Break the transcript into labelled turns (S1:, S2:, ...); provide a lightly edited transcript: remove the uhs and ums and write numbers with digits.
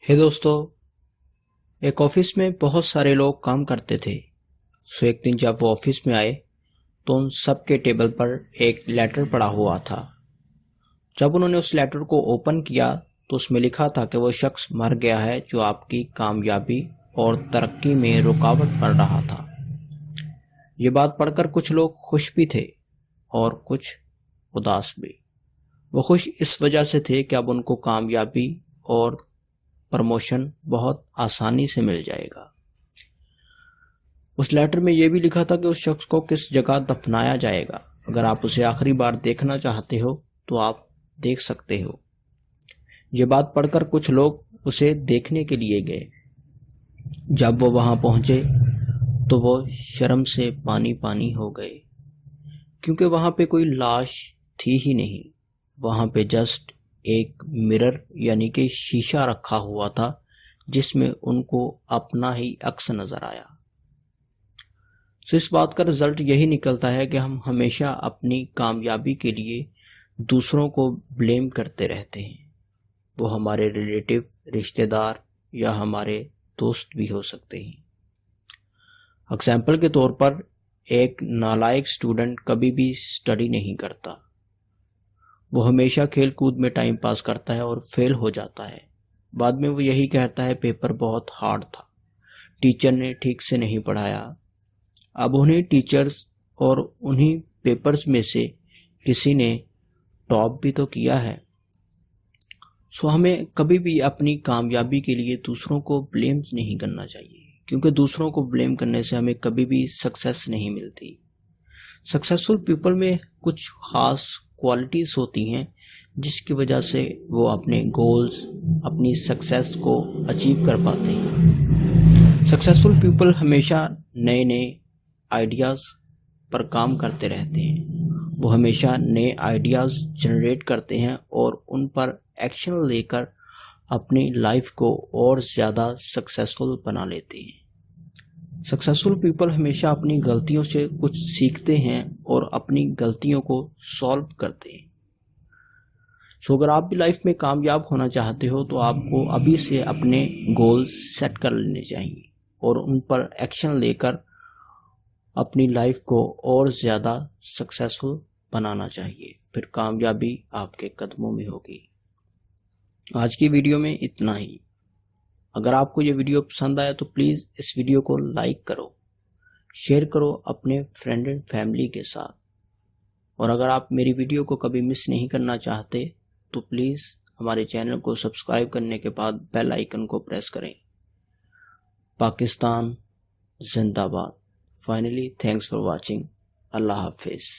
S1: हे दोस्तों, एक ऑफिस में बहुत सारे लोग काम करते थे। एक दिन जब वो ऑफिस में आए तो उन सबके टेबल पर एक लेटर पड़ा हुआ था। जब उन्होंने उस लेटर को ओपन किया तो उसमें लिखा था कि वो शख्स मर गया है जो आपकी कामयाबी और तरक्की में रुकावट बन रहा था। ये बात पढ़कर कुछ लोग खुश भी थे और कुछ उदास भी। वो खुश इस वजह से थे कि अब उनको कामयाबी और प्रमोशन बहुत आसानी से मिल जाएगा। उस लेटर में यह भी लिखा था कि उस शख्स को किस जगह दफनाया जाएगा। अगर आप उसे आखिरी बार देखना चाहते हो तो आप देख सकते हो। ये बात पढ़कर कुछ लोग उसे देखने के लिए गए। जब वो वहां पहुंचे तो वो शर्म से पानी पानी हो गए, क्योंकि वहां पे कोई लाश थी ही नहीं। वहां पे जस्ट एक मिरर यानी कि शीशा रखा हुआ था जिसमें उनको अपना ही अक्स नजर आया। इस बात का रिजल्ट यही निकलता है कि हम हमेशा अपनी कामयाबी के लिए दूसरों को ब्लेम करते रहते हैं। वो हमारे रिलेटिव, रिश्तेदार या हमारे दोस्त भी हो सकते हैं। एग्जाम्पल के तौर पर, एक नालायक स्टूडेंट कभी भी स्टडी नहीं करता। वो हमेशा खेल कूद में टाइम पास करता है और फेल हो जाता है। बाद में वो यही कहता है पेपर बहुत हार्ड था, टीचर ने ठीक से नहीं पढ़ाया। अब उन्हीं टीचर्स और उन्हीं पेपर्स में से किसी ने टॉप भी तो किया है। हमें कभी भी अपनी कामयाबी के लिए दूसरों को ब्लेम नहीं करना चाहिए, क्योंकि दूसरों को ब्लेम करने से हमें कभी भी सक्सेस नहीं मिलती। सक्सेसफुल पीपल में कुछ खास क्वालिटीज होती हैं जिसकी वजह से वो अपने गोल्स, अपनी सक्सेस को अचीव कर पाते हैं। सक्सेसफुल पीपल हमेशा नए नए आइडियाज़ पर काम करते रहते हैं। वो हमेशा नए आइडियाज़ जनरेट करते हैं और उन पर एक्शन लेकर अपनी लाइफ को और ज़्यादा सक्सेसफुल बना लेते हैं। सक्सेसफुल पीपल हमेशा अपनी गलतियों से कुछ सीखते हैं और अपनी गलतियों को सॉल्व करते हैं। अगर आप भी लाइफ में कामयाब होना चाहते हो तो आपको अभी से अपने गोल्स सेट कर लेने चाहिए और उन पर एक्शन लेकर अपनी लाइफ को और ज़्यादा सक्सेसफुल बनाना चाहिए। फिर कामयाबी आपके कदमों में होगी। आज की वीडियो में इतना ही। अगर आपको ये वीडियो पसंद आया तो प्लीज़ इस वीडियो को लाइक करो, शेयर करो अपने फ्रेंड एंड फैमिली के साथ। और अगर आप मेरी वीडियो को कभी मिस नहीं करना चाहते तो प्लीज़ हमारे चैनल को सब्सक्राइब करने के बाद बेल आइकन को प्रेस करें। पाकिस्तान जिंदाबाद। Finally, thanks for watching. अल्लाह हाफिज़।